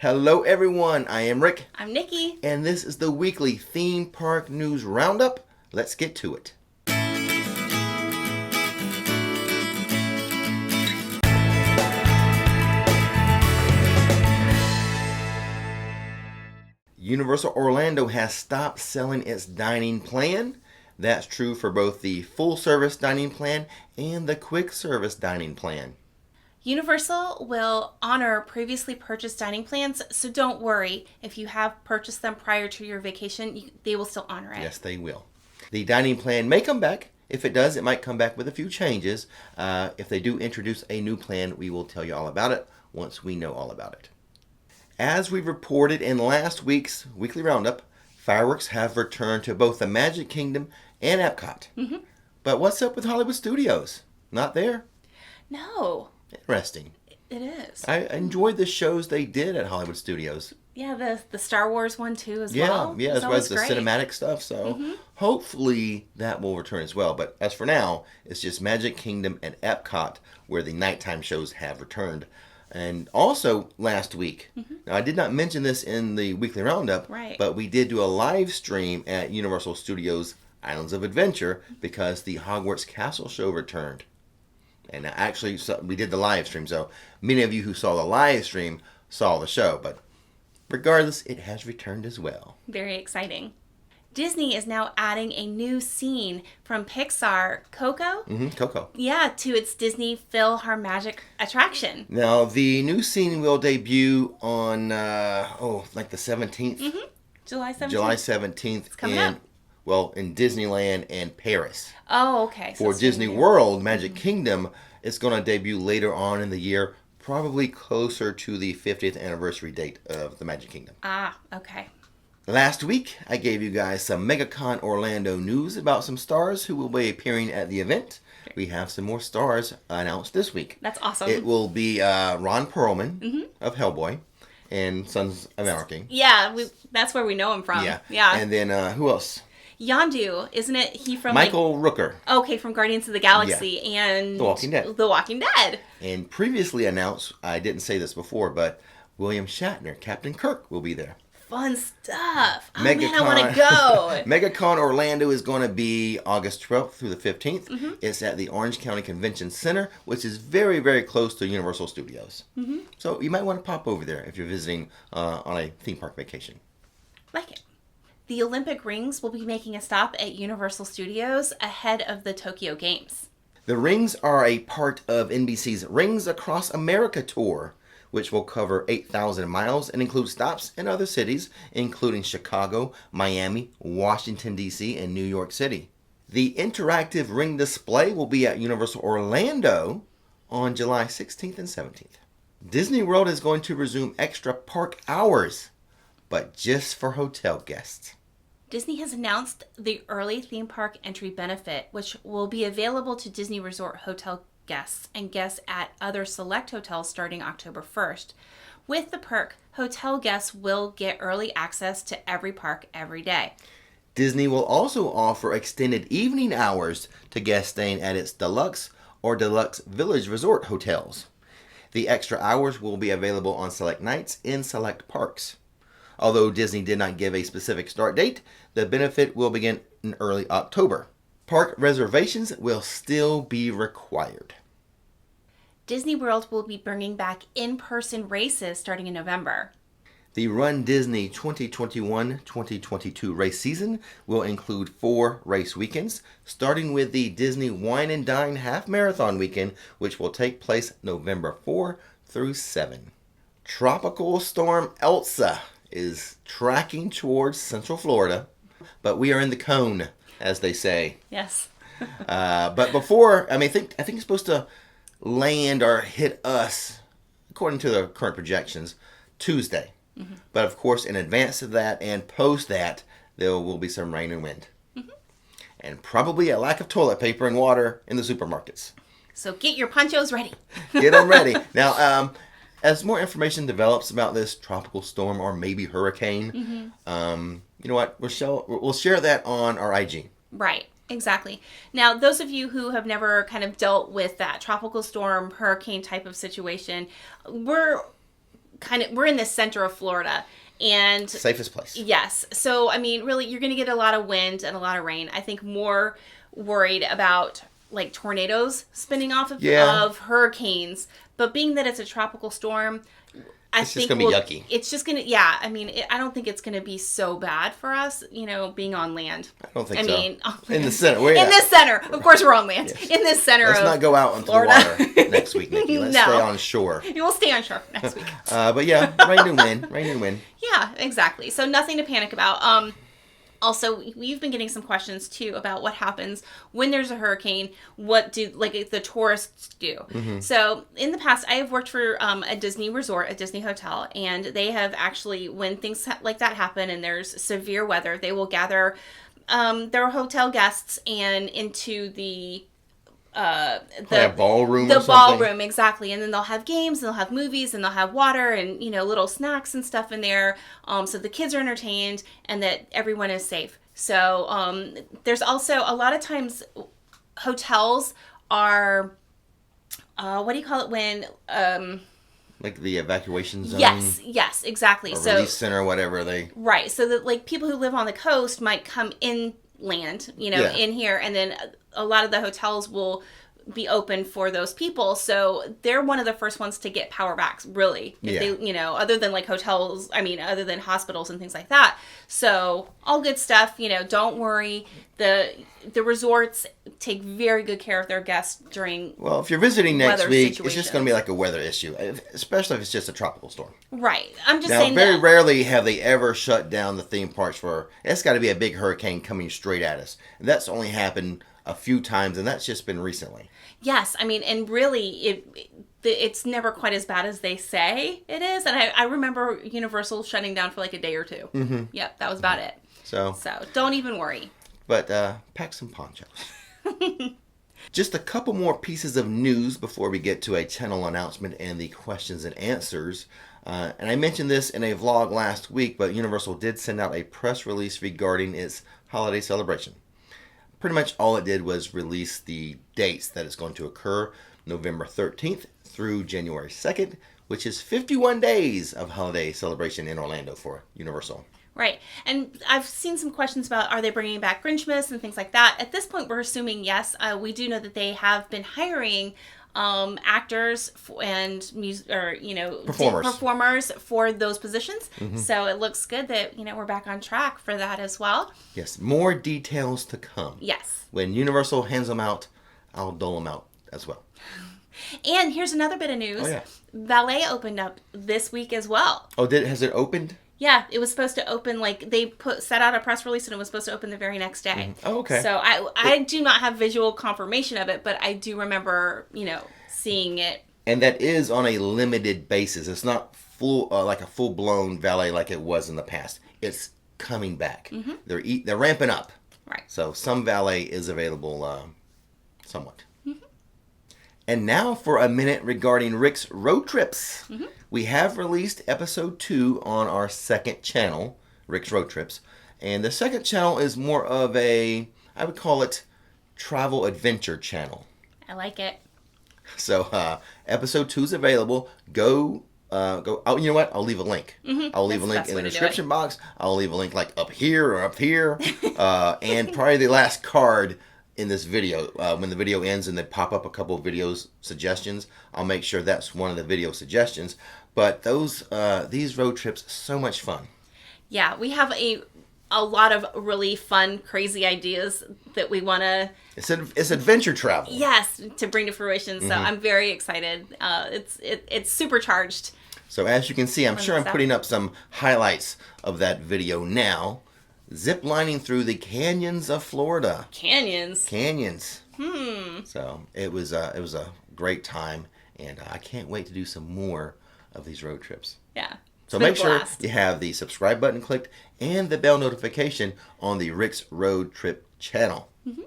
Hello everyone, I am Rick. I'm Nikki. And this is the weekly theme park news roundup. Let's get to it. Universal Orlando has stopped selling its dining plan. That's true for both the full service dining plan and the quick service dining plan. Universal will honor previously purchased dining plans, so don't worry. If you have purchased them prior to your vacation, they will still honor it. Yes, they will. The dining plan may come back. If it does, it might come back with a few changes. If they do introduce a new plan, we will tell you all about it once we know all about it. As we reported in last week's weekly roundup, fireworks have returned to both the Magic Kingdom and Epcot. Mm-hmm. But what's up with Hollywood Studios? Not there? No. Interesting. It is. I enjoyed the shows they did at Hollywood Studios. Yeah, the Star Wars one too as well. Yeah, as well as the cinematic stuff. So hopefully that will return as well. But as for now, it's just Magic Kingdom and Epcot where the nighttime shows have returned. And also last week, now I did not mention this in the weekly roundup, but we did do a live stream at Universal Studios Islands of Adventure because the Hogwarts Castle show returned. And actually, we did the live stream, so many of you who saw the live stream saw the show. But regardless, it has returned as well. Very exciting. Disney is now adding a new scene from Pixar, Coco? Coco. Yeah, to its Disney PhilharMagic attraction. Now, the new scene will debut on, like the 17th? July 17th. July 17th. It's coming up. Well, in Disneyland and Paris. Oh, okay. For Disney World, Magic Kingdom, it's going to debut later on in the year, probably closer to the 50th anniversary date of the Magic Kingdom. Ah, okay. Last week, I gave you guys some MegaCon Orlando news about some stars who will be appearing at the event. We have some more stars announced this week. That's awesome. It will be Ron Perlman of Hellboy and Sons of Anarchy. Yeah, that's where we know him from. Yeah. And then who else? Yondu, isn't it? He from Michael Rooker. Okay, from Guardians of the Galaxy and The Walking Dead. The Walking Dead. And previously announced, I didn't say this before, but William Shatner, Captain Kirk, will be there. Fun stuff. Oh man, I want to go. MegaCon Orlando is going to be August 12th through the 15th. It's at the Orange County Convention Center, which is very, very close to Universal Studios. So you might want to pop over there if you're visiting on a theme park vacation. Like it. The Olympic rings will be making a stop at Universal Studios ahead of the Tokyo Games. The rings are a part of NBC's Rings Across America tour, which will cover 8,000 miles and include stops in other cities, including Chicago, Miami, Washington, D.C., and New York City. The interactive ring display will be at Universal Orlando on July 16th and 17th. Disney World is going to resume extra park hours, but just for hotel guests. Disney has announced the early theme park entry benefit, which will be available to Disney Resort hotel guests and guests at other select hotels starting October 1st. With the perk, hotel guests will get early access to every park every day. Disney will also offer extended evening hours to guests staying at its Deluxe or Deluxe Village Resort hotels. The extra hours will be available on select nights in select parks. Although Disney did not give a specific start date, the benefit will begin in early October. Park reservations will still be required. Disney World will be bringing back in-person races starting in November. The Run Disney 2021-2022 race season will include 4 race weekends, starting with the Disney Wine and Dine Half Marathon weekend, which will take place November 4 through 7. Tropical Storm Elsa is tracking towards Central Florida, but we are in the cone, as they say. Yes. But before, I think it's supposed to land or hit us, according to the current projections, Tuesday. But of course, in advance of that and post that, there will be some rain and wind. And probably a lack of toilet paper and water in the supermarkets. So get your ponchos ready. Get them ready. Now, as more information develops about this tropical storm or maybe hurricane, you know what? We'll share that on our IG. Right. Exactly. Now, those of you who have never kind of dealt with that tropical storm, hurricane type of situation, we're we're in the center of Florida. And safest place. Yes. So, I mean, really, you're going to get a lot of wind and a lot of rain. I think more worried about like tornadoes spinning off of hurricanes. But being that it's a tropical storm, it's just going to be yucky. It's just going to, I mean, I don't think it's going to be so bad for us, being on land. I don't think so. I mean, in the center. In this center. Of course, we're on land. Yes. In this center. Let's not go out into the water next week, Nikki. Let's stay on shore. We'll stay on shore next week. But yeah, rain and wind. Rain and wind. Yeah, exactly. So nothing to panic about. Also, we've been getting some questions, too, about what happens when there's a hurricane. What do, the tourists do? Mm-hmm. So, in the past, I have worked for a Disney resort, a Disney hotel, and they have actually, when things like that happen and there's severe weather, they will gather their hotel guests and into the ballroom the or something? Ballroom, exactly. And then they'll have games, and they'll have movies, and they'll have water and, little snacks and stuff in there, so the kids are entertained and that everyone is safe. So there's also a lot of times hotels are what do you call it when like the evacuation zone? Yes, exactly. Or so relief center or whatever Right. So that people who live on the coast might come inland, in here, and then a lot of the hotels will be open for those people. So they're one of the first ones to get power backs, really. If they, other than hotels, other than hospitals and things like that. So all good stuff, don't worry. The resorts take very good care of their guests during Well, if you're visiting next week, situations. It's just going to be like a weather issue, especially if it's just a tropical storm. Right. I'm just now, saying very rarely have they ever shut down the theme parks for, it's got to be a big hurricane coming straight at us. And that's only happened a few times, and that's just been recently. Yes, and really, it's never quite as bad as they say it is. And I remember Universal shutting down for a day or two. Mm-hmm. Yep, that was about it. So don't even worry. But pack some ponchos. Just a couple more pieces of news before we get to a channel announcement and the questions and answers. And I mentioned this in a vlog last week, but Universal did send out a press release regarding its holiday celebration. Pretty much all it did was release the dates that it's going to occur, November 13th through January 2nd, which is 51 days of holiday celebration in Orlando for Universal. Right. And I've seen some questions about, are they bringing back Grinchmas and things like that? At this point, we're assuming yes. We do know that they have been hiring actors and performers for those positions. Mm-hmm. So it looks good that we're back on track for that as well. Yes, more details to come. Yes. When Universal hands them out, I'll dole them out as well. And here's another bit of news. Oh, yeah. Ballet opened up this week as well. Oh, has it opened? Yeah, it was supposed to open, they set out a press release and it was supposed to open the very next day. Mm-hmm. Oh, okay. So I do not have visual confirmation of it, but I do remember, seeing it. And that is on a limited basis. It's not full, like a full-blown valet like it was in the past. It's coming back. Mm-hmm. They're ramping up. Right. So some valet is available somewhat. Mm-hmm. And now for a minute regarding Rix Road Trips. Mm-hmm. We have released episode 2 on our second channel, Rix Road Trips. And the second channel is more of I would call it, travel adventure channel. I like it. So episode 2 is available. Go. Oh, you know what? I'll leave a link. Mm-hmm. I'll leave a link in the description box. I'll leave a link up here or up here. And probably the last card in this video. When the video ends and they pop up a couple of videos suggestions, I'll make sure that's one of the video suggestions. But these road trips, so much fun. Yeah, we have a lot of really fun, crazy ideas that we want to... It's adventure travel. Yes, to bring to fruition. So I'm very excited. It's supercharged. So as you can see, I'm sure I'm putting up some highlights of that video now. Zip lining through the canyons of Florida. Canyons. So it was a great time, and I can't wait to do some more of these road trips. Yeah. So make sure you have the subscribe button clicked and the bell notification on the Rix Road Trip channel. Mm-hmm.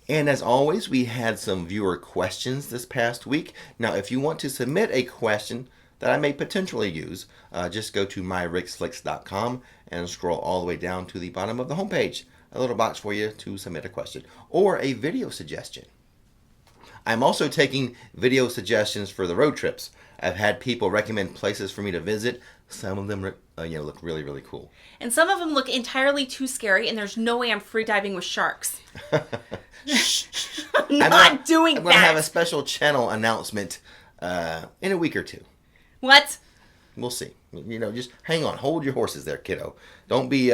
And as always, we had some viewer questions this past week. Now, if you want to submit a question that I may potentially use, just go to myrixflix.com and scroll all the way down to the bottom of the homepage. A little box for you to submit a question or a video suggestion. I'm also taking video suggestions for the road trips. I've had people recommend places for me to visit. Some of them look really, really cool. And some of them look entirely too scary, and there's no way I'm free diving with sharks. I'm not doing that. I'm going to have a special channel announcement in a week or two. What? We'll see. Just hang on. Hold your horses there, kiddo. Don't be,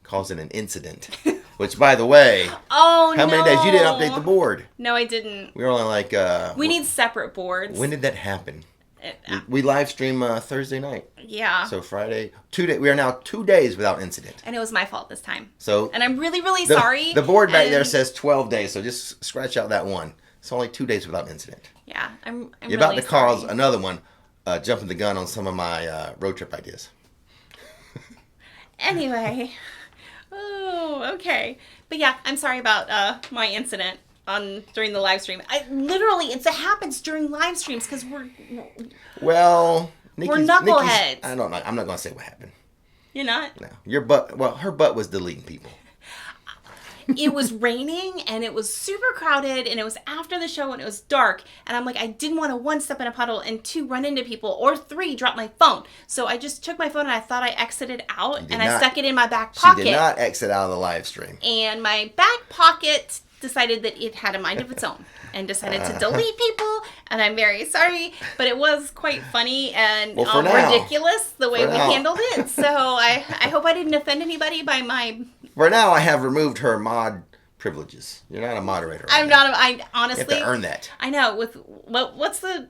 causing an incident. Which, by the way, how many days? You didn't update the board. No, I didn't. We were only like... we need separate boards. When did that happen? We live stream Thursday night. Yeah. So Friday, 2 days. We are now 2 days without incident. And it was my fault this time. So... And I'm really, really sorry. The board back there says 12 days, so just scratch out that one. It's only 2 days without incident. Yeah, I'm You're about to cause another one, jumping the gun on some of my road trip ideas. Anyway... Oh, okay. But yeah, I'm sorry about my incident during the live stream. It happens during live streams because we're knuckleheads. I don't know. I'm not going to say what happened. You're not? No. Her butt was deleting people. It was raining and it was super crowded and it was after the show and it was dark. And I'm like, I didn't want to 1, step in a puddle and 2, run into people, or 3, drop my phone. So I just took my phone and I thought I exited out and I stuck it in my back pocket. She did not exit out of the live stream. And my back pocket decided that it had a mind of its own and decided to delete people. And I'm very sorry, but it was quite funny and ridiculous the way we handled it. So I hope I didn't offend anybody by my... For now, I have removed her mod privileges. You're not a moderator. I'm not. I honestly... You have to earn that. I know. With what's the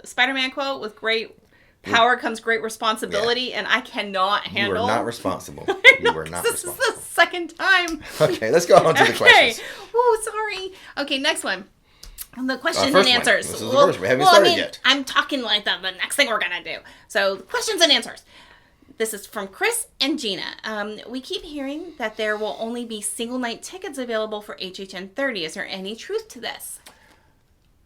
Spider-Man quote? With great power comes great responsibility, and I cannot handle... You are not responsible. You are not this responsible. This is the second time. Okay, let's go on to the questions. Oh, sorry. Okay, next one. The questions and answers. This is the first. We haven't started yet. I'm talking like the next thing we're going to do. So, questions and answers. This is from Chris and Gina. We keep hearing that there will only be single night tickets available for HHN 30. Is there any truth to this?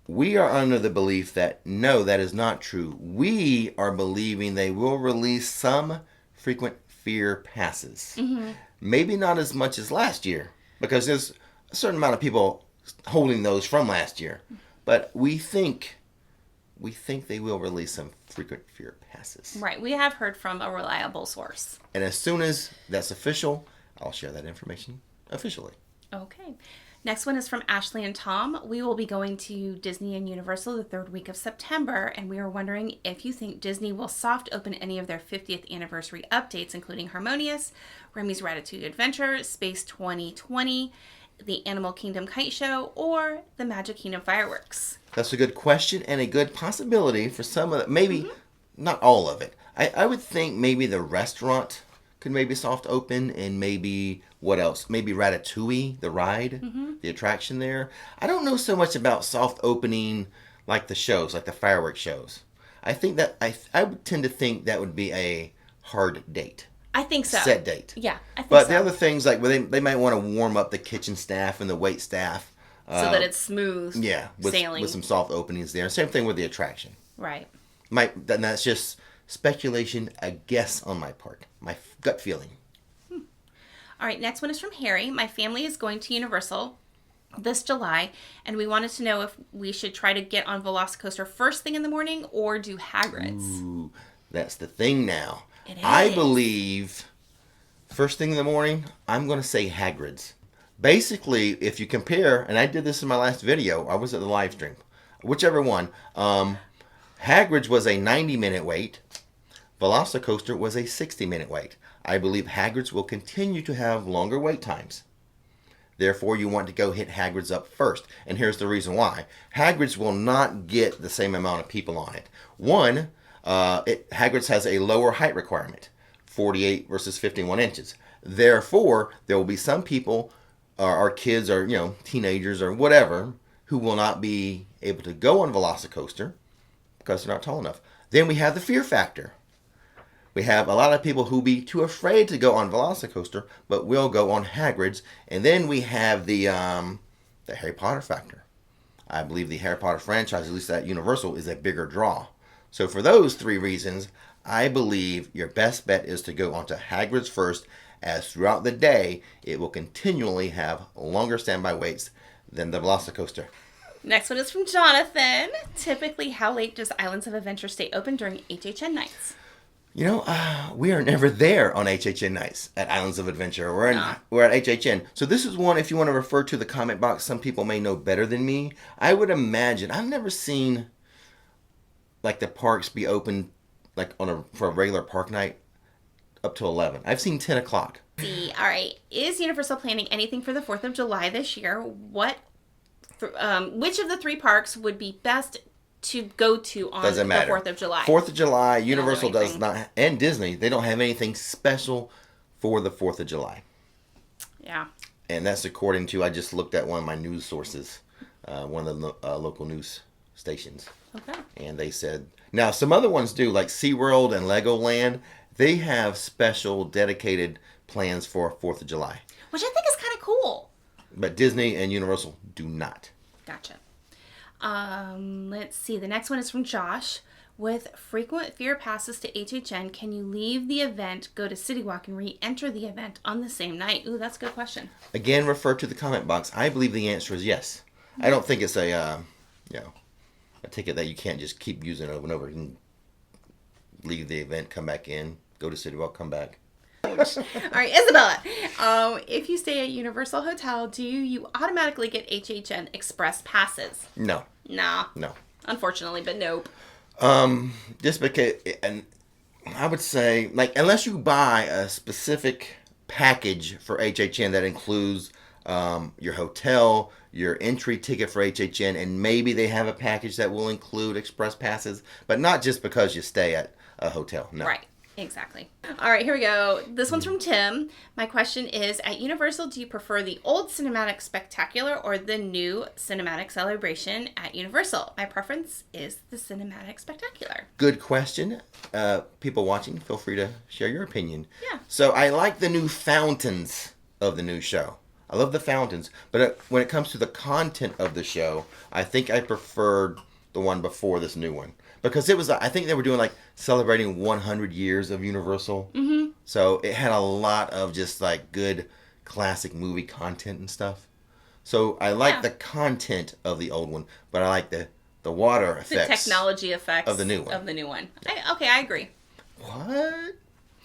We are under the belief that no, that is not true. We are believing they will release some frequent fear passes. Mm-hmm. Maybe not as much as last year, because there's a certain amount of people holding those from last year. But we think they will release some frequent fear passes. Right. We have heard from a reliable source. And as soon as that's official, I'll share that information officially. Okay. Next one is from Ashley and Tom. We will be going to Disney and Universal the 3rd week of September, and we are wondering if you think Disney will soft open any of their 50th anniversary updates, including Harmonious, Remy's Ratatouille Adventure, Space 2020, the Animal Kingdom Kite Show, or the Magic Kingdom Fireworks. That's a good question and a good possibility for some of it. Maybe not all of it. I would think maybe the restaurant could maybe soft open, and maybe what else? Maybe Ratatouille, the ride, the attraction there. I don't know so much about soft opening like the shows, like the fireworks shows. I think that I would tend to think that would be a hard date. I think so. Set date. Yeah, I think but so. The other things, like they might want to warm up the kitchen staff and the wait staff. So that it's smooth sailing. With some soft openings there. Same thing with the attraction. Right. Then that's just speculation, a guess on my part. My gut feeling. All right, next one is from Harry. My family is going to Universal this July, and we wanted to know if we should try to get on Velocicoaster first thing in the morning or do Hagrid's. Ooh, that's the thing now. It is. I believe first thing in the morning, I'm going to say Hagrid's. Basically, if you compare, and I did this in my last video, I was at the live stream, whichever one, Hagrid's was a 90-minute wait. Velocicoaster was a 60-minute wait. I believe Hagrid's will continue to have longer wait times. Therefore, you want to go hit Hagrid's up first. And here's the reason why. Hagrid's will not get the same amount of people on it. One, Hagrid's has a lower height requirement, 48 versus 51 inches. Therefore, there will be some people, or kids, or teenagers, or whatever, who will not be able to go on Velocicoaster because they're not tall enough. Then we have the fear factor. We have a lot of people who be too afraid to go on Velocicoaster, but will go on Hagrid's. And then we have the Harry Potter factor. I believe the Harry Potter franchise, at least at Universal, is a bigger draw. So for those 3 reasons, I believe your best bet is to go onto Hagrid's first, as throughout the day, it will continually have longer standby waits than the Velocicoaster. Next one is from Jonathan. Typically, how late does Islands of Adventure stay open during HHN nights? You know, we are never there on HHN nights at Islands of Adventure. We're at HHN. So this is one, if you want to refer to the comment box, some people may know better than me. I would imagine, I've never seen like the parks be open like for a regular park night up to 11. I've seen 10 o'clock. See, all right. Is Universal planning anything for the 4th of July this year? Which of the 3 parks would be best to go to on the 4th of July? 4th of July, Universal does not, and Disney, they don't have anything special for the 4th of July. Yeah. And that's according to, I just looked at one of my news sources, one of the local news stations. Okay. And they said, now some other ones do, like SeaWorld and Legoland, they have special dedicated plans for 4th of July. Which I think is kind of cool. But Disney and Universal do not. Gotcha. Let's see. The next one is from Josh. With frequent fear passes to HHN, can you leave the event, go to City Walk, and re-enter the event on the same night? Ooh, that's a good question. Again, refer to the comment box. I believe the answer is yes. I don't think it's a ticket that you can't just keep using over and over. You can leave the event, come back in, go to City Walk, come back. All right, Isabella. If you stay at Universal Hotel, do you automatically get HHN Express passes? No. Nah. No. Unfortunately, but nope. Just because, and I would say, like, unless you buy a specific package for HHN that includes your hotel, your entry ticket for HHN, and maybe they have a package that will include express passes, but not just because you stay at a hotel. No. Right. Exactly. All right, here we go. This one's from Tim. My question is, at Universal, do you prefer the old Cinematic Spectacular or the new Cinematic Celebration at Universal? My preference is the Cinematic Spectacular. Good question. People watching, feel free to share your opinion. Yeah. So I like the new fountains of the new show. I love the fountains, but when it comes to the content of the show, I think I preferred the one before this new one. Because it was, I think they were doing like celebrating 100 years of Universal. Mm-hmm. So it had a lot of just like good classic movie content and stuff. So I like the content of the old one, but I like the water effects. The technology effects of the new one. I agree. What?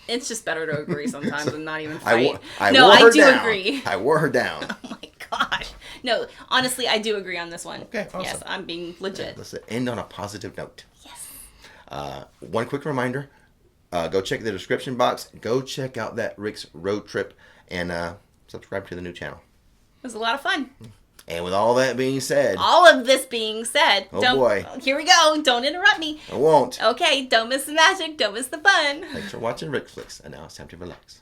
It's just better to agree sometimes and not even I fight. I do agree. I wore her down. Oh my gosh. No, honestly, I do agree on this one. Okay, awesome. Yes, I'm being legit. Yeah, let's end on a positive note. Yes. One quick reminder, go check the description box. Go check out that Rix road trip and subscribe to the new channel. It was a lot of fun. And with all that being said... All of this being said... boy. Here we go. Don't interrupt me. I won't. Okay, don't miss the magic. Don't miss the fun. Thanks for watching Rix Flix. And now it's time to relax.